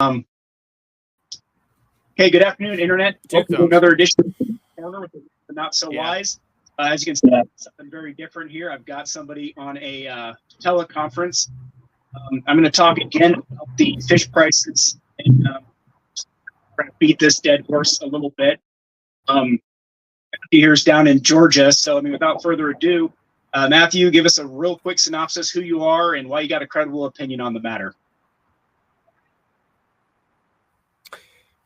Um, hey, good afternoon, Internet. Welcome to another edition of the Corner with the Not So Wise. As you can see, something very different here. I've got somebody on a teleconference. I'm going to talk again about the fish prices and try to beat this dead horse a little bit. Here's down in Georgia. So, without further ado, Matthew, give us a real quick synopsis who you are and why you got a credible opinion on the matter.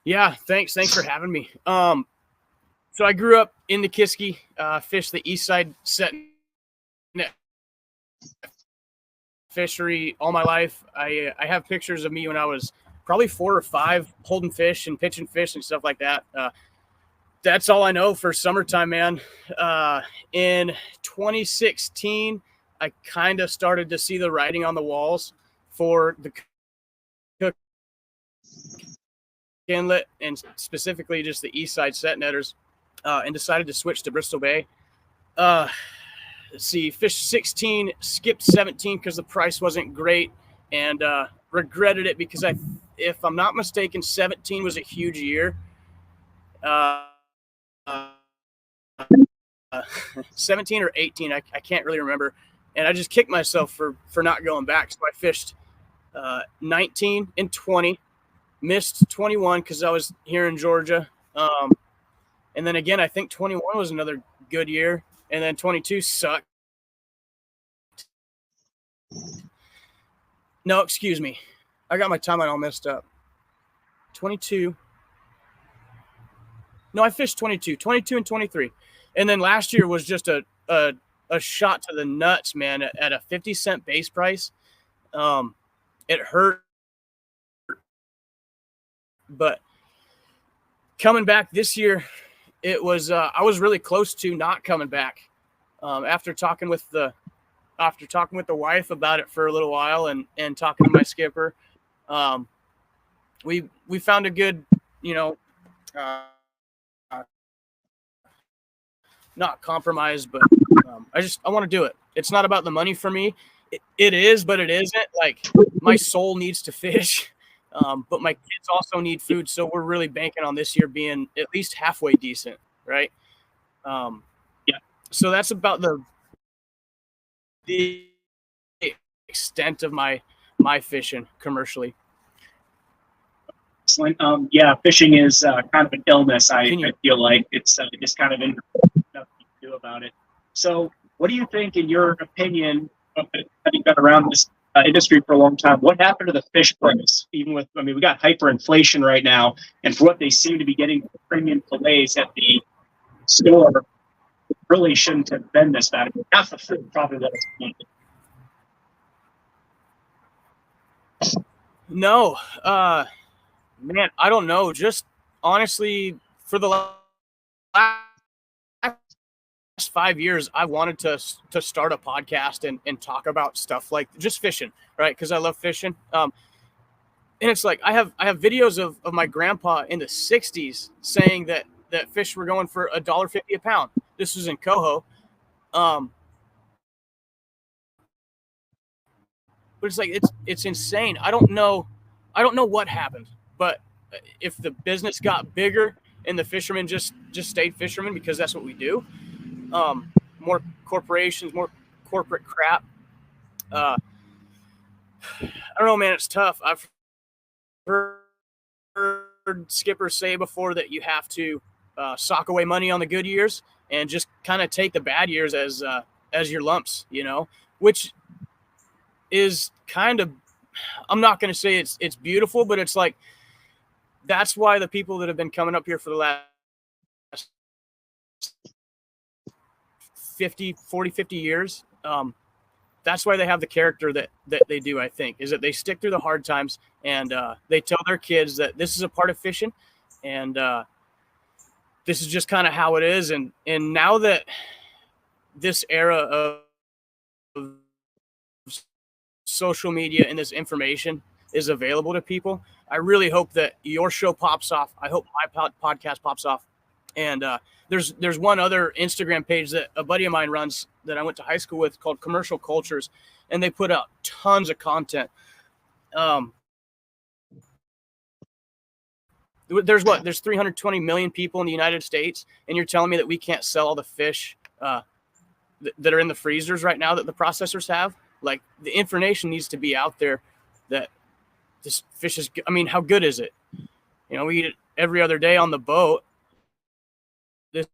Yeah, thanks for having me. So I grew up in the Kiski, fished the east side set net fishery all my life. I have pictures of me when I was probably 4 or 5 holding fish and pitching fish and stuff like that. That's all I know for summertime, man. In 2016, I kind of started to see the writing on the walls for the Cook Inlet and specifically just the east side set netters, and decided to switch to Bristol Bay. Let's see, fished 16, skipped 17 because the price wasn't great, and regretted it because if I'm not mistaken, 17 was a huge year. 17 or 18, I can't really remember, and I just kicked myself for not going back. So I fished 19 and 20, missed 21 because I was here in Georgia, and then again I think 21 was another good year, and then 22 sucked. No, excuse me, I got my timeline all messed up. 22. No, I fished 22 and 23. And then last year was just a shot to the nuts, man, at a 50-cent base price. It hurt. But coming back this year, it was I was really close to not coming back. After talking with the wife about it for a little while and talking to my skipper, we found a good, not compromise, but I want to do it. It's not about the money for me. It is, but it isn't. Like, my soul needs to fish, but my kids also need food. So we're really banking on this year being at least halfway decent, right? Yeah. So that's about the extent of my fishing commercially. Excellent. Yeah, fishing is kind of an illness. I feel like it's just kind of nothing to do about it. So, what do you think, in your opinion, having been around this industry for a long time, what happened to the fish price? Even with, we got hyperinflation right now, and for what they seem to be getting for premium fillets at the store, it really shouldn't have been this bad. Half the food probably what it's wanted. No, man, I don't know. Just honestly, for the last 5 years, I wanted to start a podcast and talk about stuff like just fishing, right? Because I love fishing. And it's like I have videos of my grandpa in the 60s saying that fish were going for $1.50 a pound. This was in Coho. But it's like it's insane. I don't know what happened, but if the business got bigger and the fishermen just stayed fishermen because that's what we do, more corporations, more corporate crap. I don't know, man. It's tough. I've heard skippers say before that you have to sock away money on the good years and just kind of take the bad years as your lumps, which is kind of, I'm not going to say it's beautiful, but it's like, that's why the people that have been coming up here for the last 50 years, that's why they have the character that they do, I think, is that they stick through the hard times, and they tell their kids that this is a part of fishing, and this is just kind of how it is. And now that this era of social media and this information is available to people, I really hope that your show pops off. I hope my podcast pops off. And there's one other Instagram page that a buddy of mine runs that I went to high school with called Commercial Cultures, and they put out tons of content. There's 320 million people in the United States, and you're telling me that we can't sell all the fish that are in the freezers right now that the processors have? Like, the information needs to be out there that this fish is, I mean, how good is it? You know, we eat it every other day on the boat. This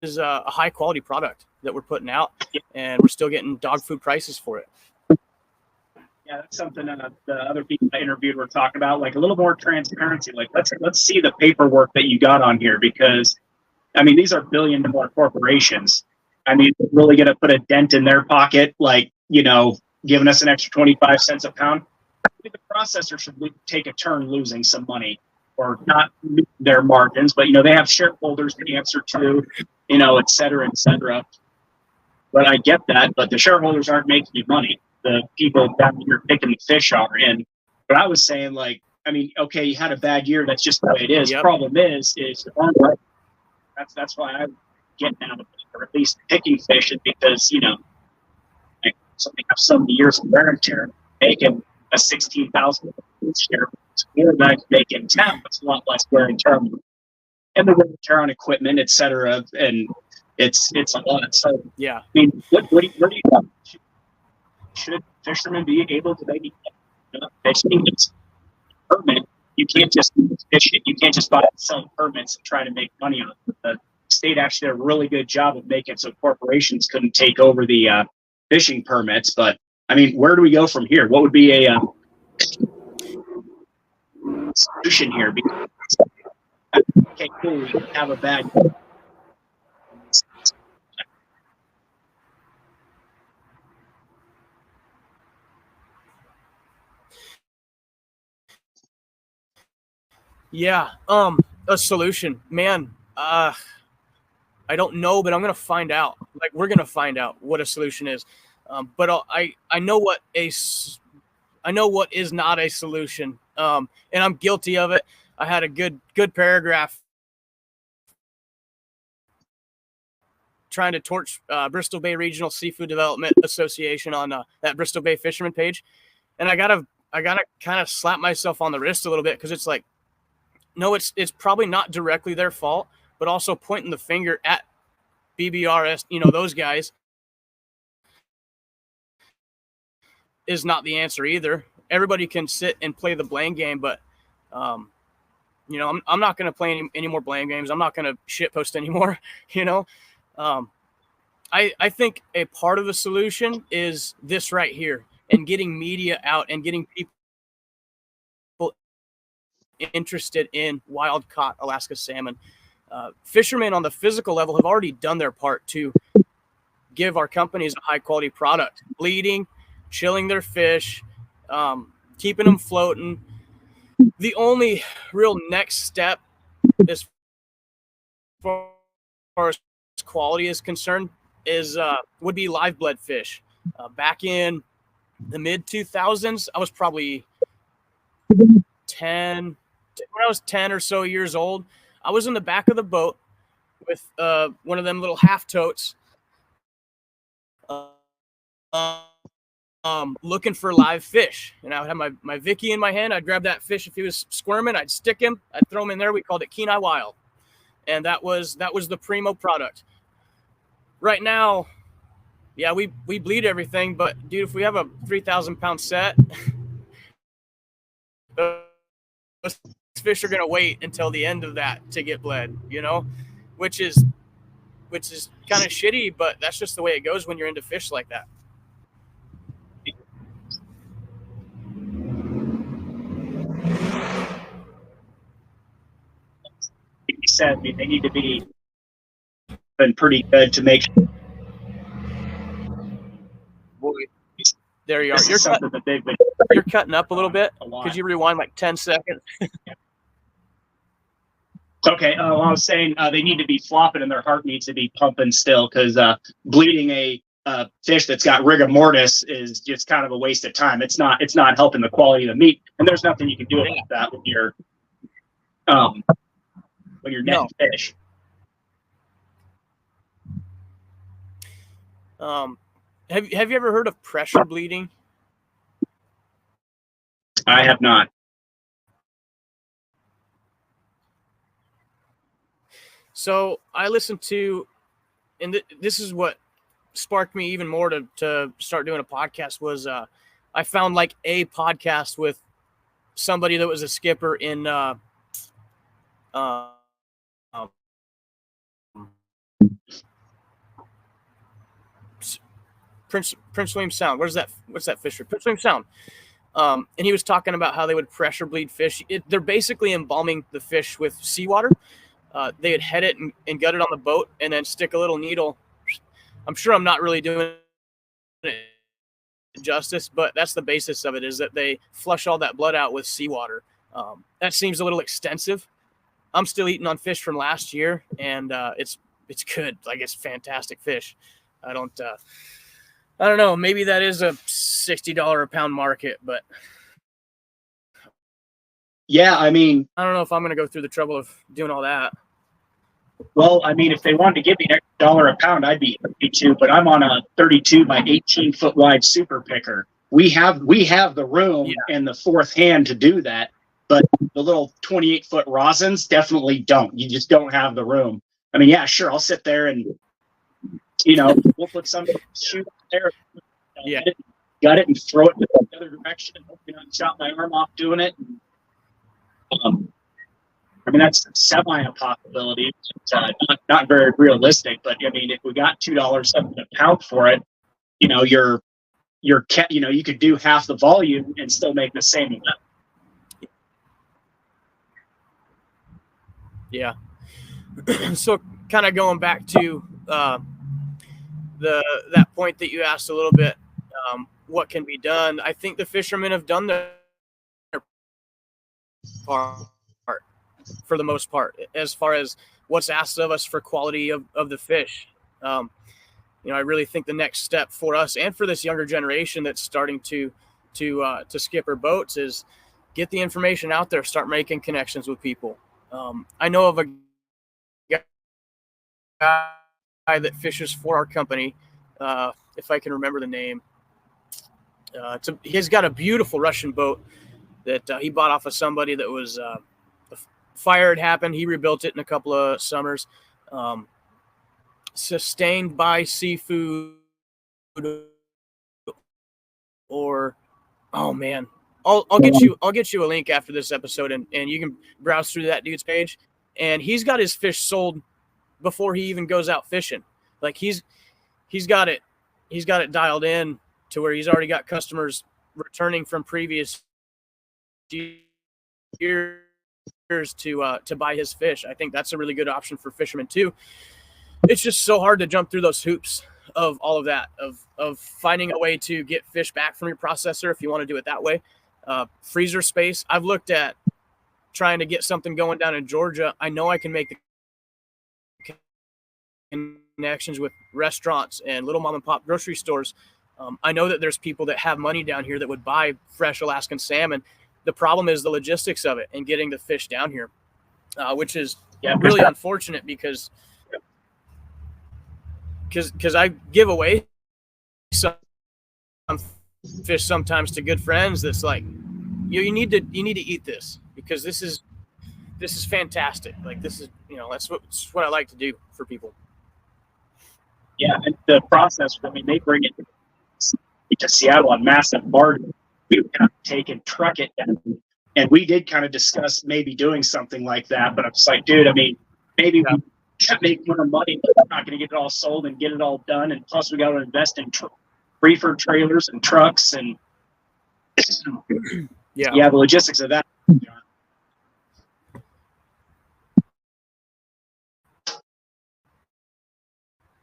is a high quality product that we're putting out, and we're still getting dog food prices for it. Yeah, that's something the other people I interviewed were talking about, like a little more transparency. Like, let's see the paperwork that you got on here, because, I mean, these are billion-dollar corporations. I mean, really going to put a dent in their pocket, like, you know, giving us an extra 25 cents a pound. I think the processor should take a turn losing some money, or not their margins, but, you know, they have shareholders to answer to, you know, et cetera, et cetera. But I get that, but the shareholders aren't making you money. The people down here picking the fish are. And what I was saying, like, I mean, okay, you had a bad year. That's just the way it is. Yep. Problem is that's why I'm getting out of it, or at least picking fish, is because, you know, like, so they have so many years of wear and tear, making a 16,000 share. More than I can make in town. It's a lot less wear and tear, and the wear and tear on equipment, et cetera. And it's a lot. So yeah, I mean, where do you go? Should fishermen be able to maybe fishing permit? You can't just fish it. You can't just buy and sell permits and try to make money on it. The state actually did a really good job of making it so corporations couldn't take over the fishing permits. But I mean, where do we go from here? What would be a solution here? Because, okay, cool, we have a bad. yeah. A solution, man. I don't know, but I'm gonna find out. Like, we're gonna find out what a solution is. But I know what is not a solution. And I'm guilty of it. I had a good paragraph trying to torch Bristol Bay Regional Seafood Development Association on that Bristol Bay Fisherman page, and I gotta kind of slap myself on the wrist a little bit, because it's like, no, it's probably not directly their fault, but also pointing the finger at BBRS, you know, those guys, is not the answer either. Everybody can sit and play the blame game, but you know, I'm not going to play any more blame games. I'm not going to shit post anymore. You know, I think a part of the solution is this right here, and getting media out and getting people interested in wild caught Alaska salmon. Fishermen on the physical level have already done their part to give our companies a high quality product, bleeding, chilling their fish, keeping them floating. The only real next step, as far as quality is concerned, is would be live bled fish. Back in the mid 2000s, I was probably 10. When I was 10 or so years old, I was in the back of the boat with one of them little half totes, looking for live fish. And I would have my Vicky in my hand. I'd grab that fish. If he was squirming, I'd stick him. I'd throw him in there. We called it Kenai Wild. And that was the primo product. Right now, yeah, we bleed everything. But, dude, if we have a 3,000-pound set, those fish are going to wait until the end of that to get bled, you know, which is kind of shitty, but that's just the way it goes when you're into fish like that. Like you said, I mean, they need to be been pretty good to make sure. There you are. You're cutting up a little bit. Could you rewind like 10 seconds? Okay. I was saying they need to be flopping, and their heart needs to be pumping still, because bleeding a fish that's got rigor mortis is just kind of a waste of time. It's not helping the quality of the meat, and there's nothing you can do about that when you're netting fish. Have you ever heard of pressure bleeding? I have not. So I listened to, and this is what sparked me even more to start doing a podcast was I found like a podcast with somebody that was a skipper in um, Prince William Sound. What's that fishery? Prince William Sound. And he was talking about how they would pressure bleed fish. They're basically embalming the fish with seawater. They would head it and gut it on the boat and then stick a little needle. I'm sure I'm not really doing it justice, but that's the basis of it, is that they flush all that blood out with seawater. That seems a little extensive. I'm still eating on fish from last year, and it's good. Like, it's fantastic fish. I don't know. Maybe that is a $60 a pound market, but yeah, I mean, I don't know if I'm going to go through the trouble of doing all that. Well, I mean, if they wanted to give me an extra $1 a pound, I'd be happy to. But I'm on a 32 by 18 foot wide super picker. We have the room and the fourth hand to do that, but the little 28-foot rosins definitely don't. You just don't have the room. I mean, yeah, sure, I'll sit there and we'll put some shoot there, gut it and throw it in the other direction, and hopefully not chop my arm off doing it. I mean, that's semi a possibility. It's not very realistic, but I mean, if we got $2 a pound for it, you could do half the volume and still make the same amount. Yeah. So kind of going back to that point that you asked a little bit, what can be done? I think the fishermen have done their part for the most part, as far as what's asked of us for quality of the fish. I really think the next step for us and for this younger generation that's starting to skipper boats is get the information out there, start making connections with people. I know of a guy that fishes for our company, if I can remember the name. He's got a beautiful Russian boat that he bought off of somebody that was a fire had happened. He rebuilt it in a couple of summers. Sustained by seafood, or oh man, I'll get you a link after this episode, and you can browse through that dude's page. And he's got his fish sold before he even goes out fishing. Like he's got it dialed in to where he's already got customers returning from previous years to buy his fish. I think that's a really good option for fishermen too. It's just so hard to jump through those hoops of all of that, of finding a way to get fish back from your processor if you want to do it that way. Freezer space. I've looked at trying to get something going down in Georgia. I know I can make the connections with restaurants and little mom and pop grocery stores. I know that there's people that have money down here that would buy fresh Alaskan salmon. The problem is the logistics of it and getting the fish down here, which is really unfortunate because I give away some fish sometimes to good friends. That's like, you need to eat this because this is fantastic. Like this is, that's what I like to do for people. Yeah, and the process. I mean, they bring it to Seattle on massive barges. We would kind of take and truck it down. And we did kind of discuss maybe doing something like that, but I was like, dude, I mean, maybe we can't make more money, but we're not going to get it all sold and get it all done. And plus, we got to invest in reefer trailers and trucks and the logistics of that.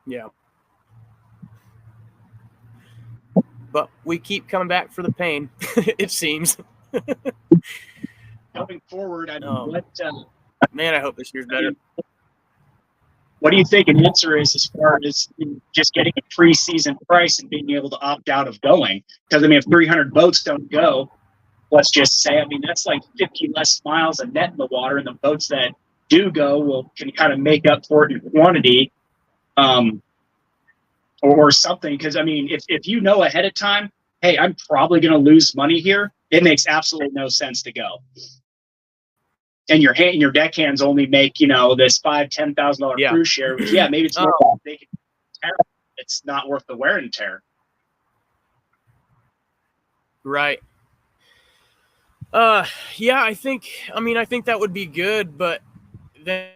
Yeah. But we keep coming back for the pain, it seems. Going forward, I hope this year's better. What do you think an answer is as far as just getting a pre-season price and being able to opt out of going? Because, I mean, if 300 boats don't go, let's just say, I mean, that's like 50 less miles of net in the water, and the boats that do go can kind of make up for it in quantity. Or something, because I mean, if you know ahead of time, hey, I'm probably going to lose money here, it makes absolutely no sense to go. and your deckhands only make, this $5,000-$10,000 cruise share, which, maybe it's more they can tear. It's not worth the wear and tear. Right. I think that would be good, but then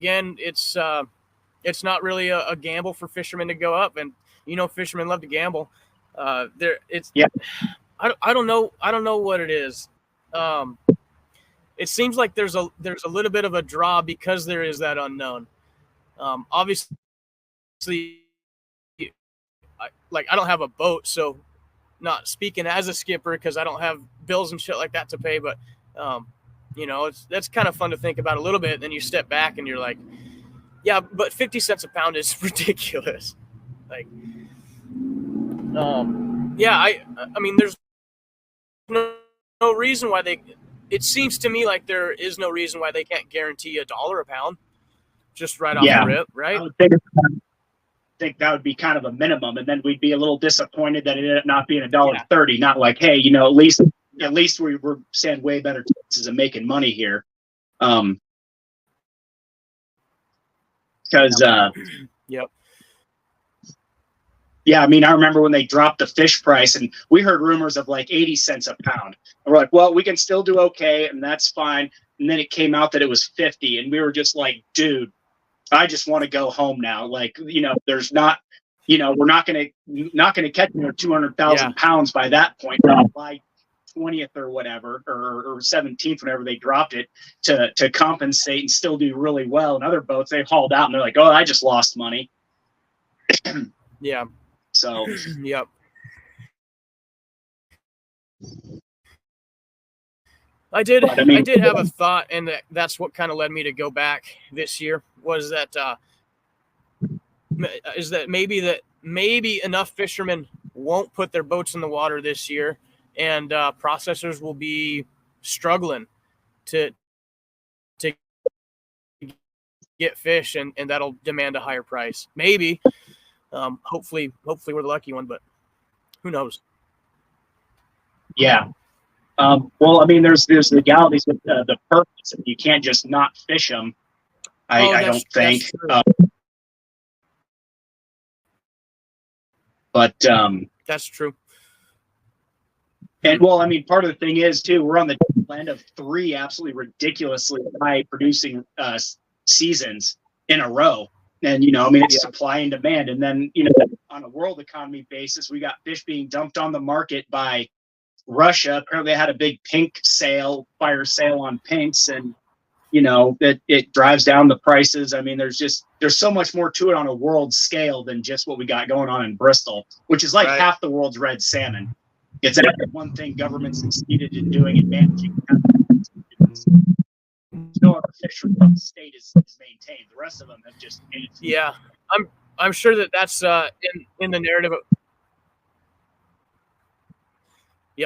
again, it's not really a gamble for fishermen to go up, and fishermen love to gamble. I don't know what it is. It seems like there's a little bit of a draw because there is that unknown. Obviously, I don't have a boat, so not speaking as a skipper because I don't have bills and shit like that to pay. But that's kind of fun to think about a little bit. Then you step back and you're like, yeah, but 50 cents a pound is ridiculous. Like, I mean, there's no reason why it seems to me like there is no reason why they can't guarantee $1 a pound just right off the rip, right? I would think that would be kind of a minimum, and then we'd be a little disappointed that it ended up not being $1.30. Not like, hey, at least we were saying way better chances of making money here. Because I mean, I remember when they dropped the fish price, and we heard rumors of like 80 cents a pound. And we're like, well, we can still do okay, and that's fine. And then it came out that it was 50, and we were just like, dude, I just want to go home now. Like, there's not, we're not gonna catch 200,000 pounds by that point. By 20th or whatever, or 17th, whenever they dropped it, to compensate and still do really well. And other boats, they hauled out and they're like, oh, I just lost money. Yeah. So. Yep. I did have a thought, and that's what kind of led me to go back this year, was that maybe enough fishermen won't put their boats in the water this year, and processors will be struggling to get fish, and that'll demand a higher price. Maybe, hopefully we're the lucky one, but who knows? Yeah. Well, I mean, there's legalities with the permits. You can't just not fish them. I don't think. But that's true. And well, I mean, part of the thing is too, we're on the end of 3 absolutely ridiculously high producing seasons in a row. And I mean, it's supply and demand. And then on a world economy basis, we got fish being dumped on the market by Russia. Apparently, they had a big fire sale on pinks, and it drives down the prices. I mean, there's so much more to it on a world scale than just what we got going on in Bristol, which is like half the world's red salmon. It's one thing government succeeded in doing and managing. No other fishery from the state is maintained. The rest of them have just changed. Yeah, I'm sure that's in the narrative.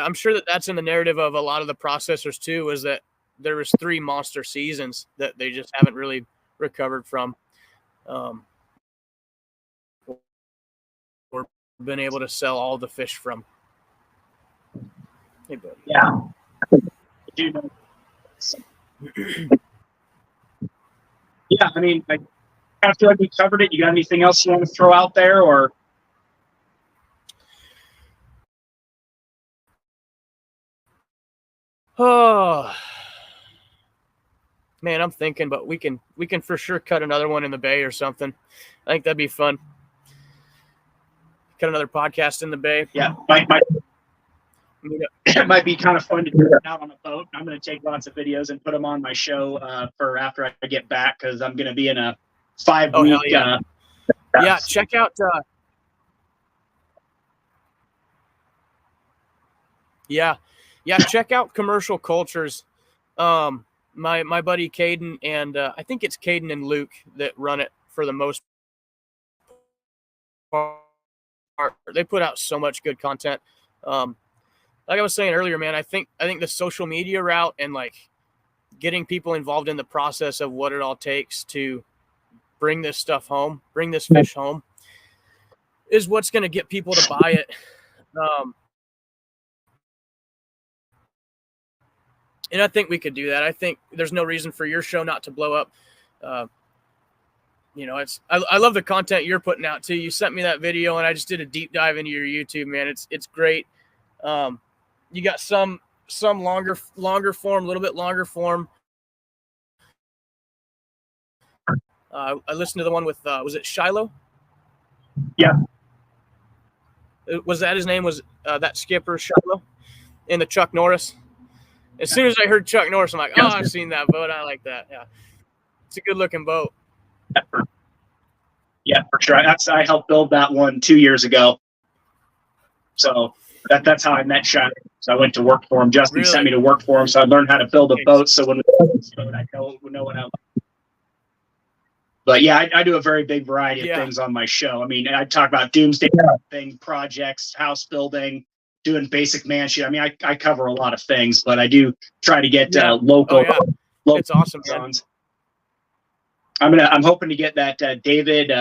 I'm sure that's in the narrative of a lot of the processors too, is that there was 3 monster seasons that they just haven't really recovered from, or been able to sell all the fish from. Hey, buddy. Yeah. Yeah, I mean, I kind of feel like we covered it. You got anything else you want to throw out there, or? Oh man, I'm thinking, but we can for sure cut another one in the bay or something. I think that'd be fun. Cut another podcast in the bay. Yeah, it might be kind of fun to do it out on a boat. I'm going to take lots of videos and put them on my show for after I get back, because I'm going to be in a 5-week. Check out. Check out Commercial Cultures. My buddy Caden and I think it's Caden and Luke that run it for the most part. They put out so much good content. Like I was saying earlier, man, I think the social media route and like getting people involved in the process of what it all takes to bring this stuff home, bring this fish home, is what's going to get people to buy it. And I think we could do that. I think there's no reason for your show not to blow up. You know, I love the content you're putting out too. You sent me that video and I just did a deep dive into your YouTube, man. It's great. You got some longer form, a little bit longer form. I listened to the one with, was it Shiloh? Yeah. Was that his name? Was that skipper Shiloh in the Chuck Norris? As soon as I heard Chuck Norris, I'm like, oh, I've seen that boat. I like that. Yeah. It's a good looking boat. Yeah, for sure. I helped build that one 2 years ago. So that's how I met Shiloh. So I went to work for him. Justin sent me to work for him. So I learned how to build a boat. So when we build this boat, I know what I like. But yeah, I do a very big variety of things on my show. I mean, I talk about doomsday projects, house building, doing basic man shit. I mean, I cover a lot of things, but I do try to get local. Local it's awesome, man. I'm hoping to get that David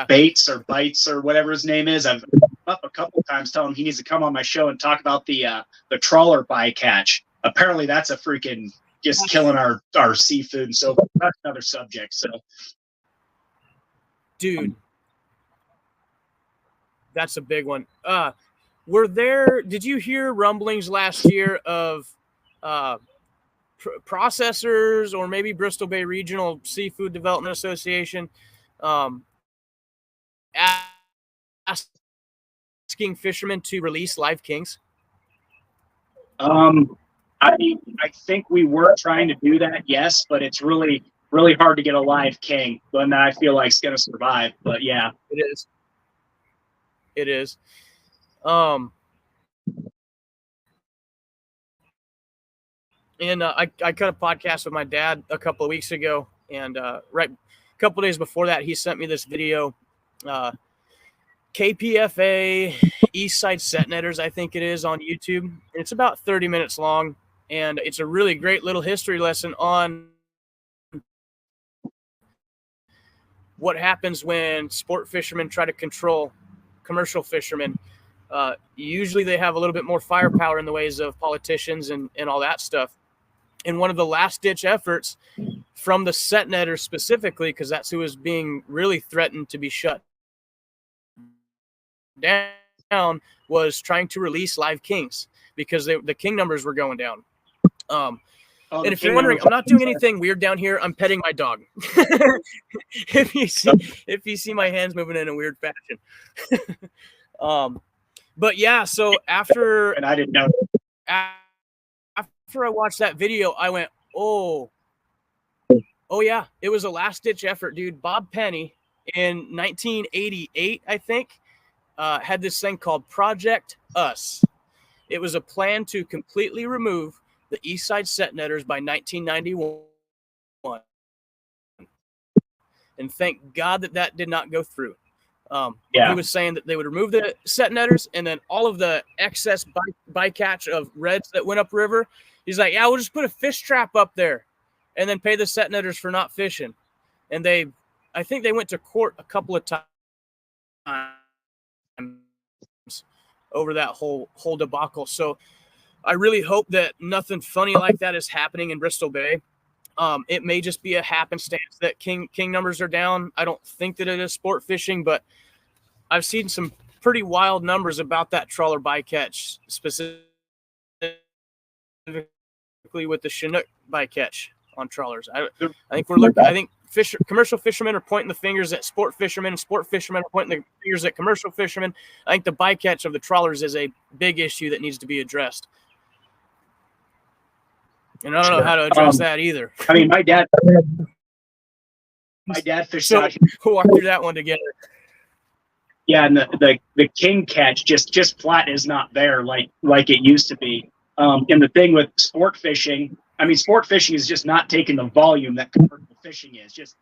Bates or Bites or whatever his name is. I've up a couple of times telling him he needs to come on my show and talk about the trawler bycatch. Apparently, that's a freaking just killing our seafood and so that's another subject. So, dude, that's a big one. Did you hear rumblings last year of processors or maybe Bristol Bay Regional Seafood Development Association asking fishermen to release live kings? I think we were trying to do that, yes, but it's really hard to get a live king, one that I feel like is going to survive. But yeah, it is. And I cut a podcast with my dad a couple of weeks ago, and right a couple of days before that, he sent me this video. KPFA Eastside Set Netters, I think it is, on YouTube. And it's about 30 minutes long, and it's a really great little history lesson on what happens when sport fishermen try to control commercial fishermen. Usually they have a little bit more firepower in the ways of politicians and all that stuff. And one of the last-ditch efforts from the set netters specifically, because that's who was being really threatened to be shut down, was trying to release live kings because the king numbers were going down. And if you're wondering, I'm not doing anything weird down here. I'm petting my dog. If you see my hands moving in a weird fashion. But yeah, so after, and I didn't know. After I watched that video, I went, oh yeah, it was a last-ditch effort, dude. Bob Penny in 1988, I think, had this thing called Project Us. It was a plan to completely remove the Eastside Set Netters by 1991. And thank God that did not go through. He was saying that they would remove the set netters and then all of the excess bycatch of reds that went upriver. He's like, yeah, we'll just put a fish trap up there and then pay the set netters for not fishing. And I think they went to court a couple of times over that whole debacle. So I really hope that nothing funny like that is happening in Bristol Bay. It may just be a happenstance that king numbers are down. I don't think that it is sport fishing, but I've seen some pretty wild numbers about that trawler bycatch, specifically with the Chinook bycatch on trawlers. I think we're looking. I think commercial fishermen are pointing the fingers at sport fishermen, and sport fishermen are pointing the fingers at commercial fishermen. I think the bycatch of the trawlers is a big issue that needs to be addressed. And I don't know how to address that either. I mean, my dad fished out. We'll walk through that one together. Yeah, and the king catch just flat is not there like it used to be. And the thing with sport fishing, I mean, sport fishing is just not taking the volume that commercial fishing is. Just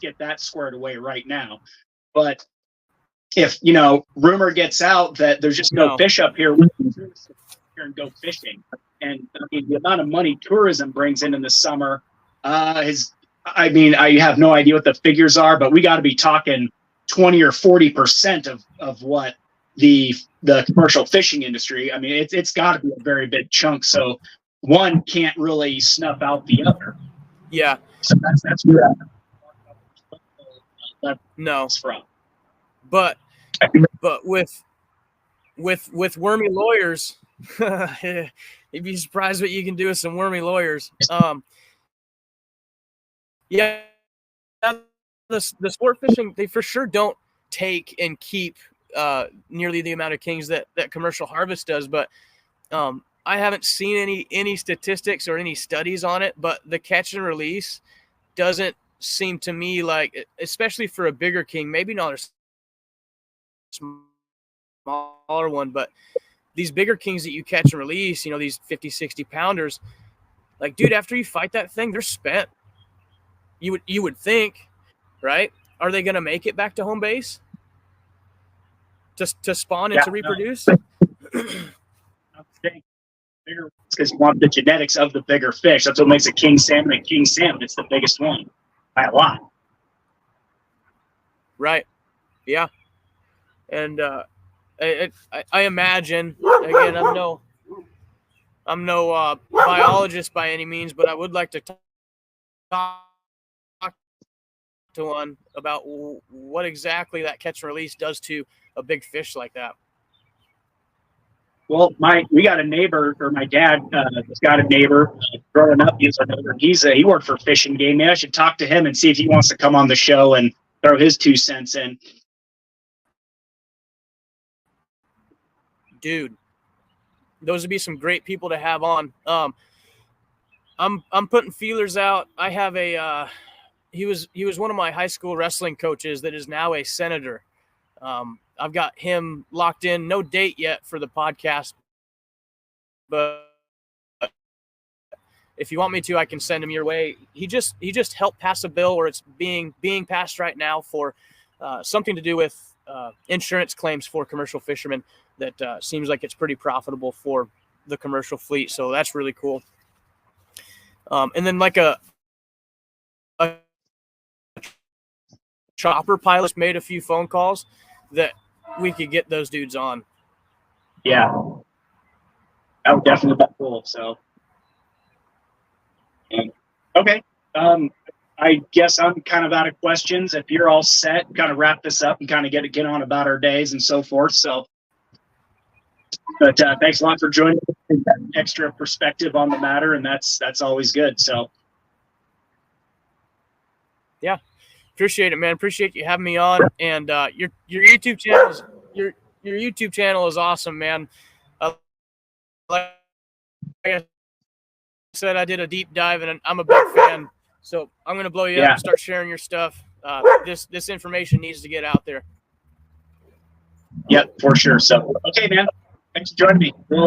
get that squared away right now. But if rumor gets out that there's just no fish up here, we can here and go fishing. And I mean, the amount of money tourism brings in the summer I have no idea what the figures are, but we got to be talking 20 or 40% of what the commercial fishing industry. I mean, it's got to be a very big chunk. So one can't really snuff out the other. Yeah. So that's where no from. But with wormy lawyers, you'd be surprised what you can do with some wormy lawyers. Yeah, the sport fishing, they for sure don't take and keep nearly the amount of kings that commercial harvest does. But I haven't seen any statistics or any studies on it. But the catch and release doesn't seem to me like, especially for a bigger king, maybe not a smaller one, but these bigger kings that you catch and release, you know, these 50, 60 pounders, like, dude, after you fight that thing, they're spent. You would think, right? Are they going to make it back to home base to spawn and to reproduce? Because you want the genetics of the bigger fish. That's what makes a king salmon a king salmon. It's the biggest one by a lot. Right. Yeah. And I imagine, again, I'm no biologist by any means, but I would like to talk to one about what exactly that catch and release does to a big fish like that. Well, we got a neighbor, or my dad has got a neighbor. Growing up, he worked for Fish and Game. Maybe I should talk to him and see if he wants to come on the show and throw his 2 cents in. Dude, those would be some great people to have on. I'm putting feelers out. I have he was one of my high school wrestling coaches that is now a senator. I've got him locked in. No date yet for the podcast, but if you want me to, I can send him your way. He just helped pass a bill, or it's being passed right now, for something to do with insurance claims for commercial fishermen. That seems like it's pretty profitable for the commercial fleet, so that's really cool. And then like a chopper pilot made a few phone calls that we could get those dudes on. Yeah, that would definitely be cool. So, okay. I guess I'm kind of out of questions. If you're all set, kind of wrap this up and kind of get on about our days and so forth. So, but thanks a lot for joining me. Extra perspective on the matter, and that's always good. So, yeah, appreciate it, man. Appreciate you having me on. And your YouTube channel is your YouTube channel is awesome, man. Like I said, I did a deep dive, and I'm a big fan. So I'm gonna blow you up and start sharing your stuff. This information needs to get out there. Yep, for sure. So, okay, man. Thanks for joining me.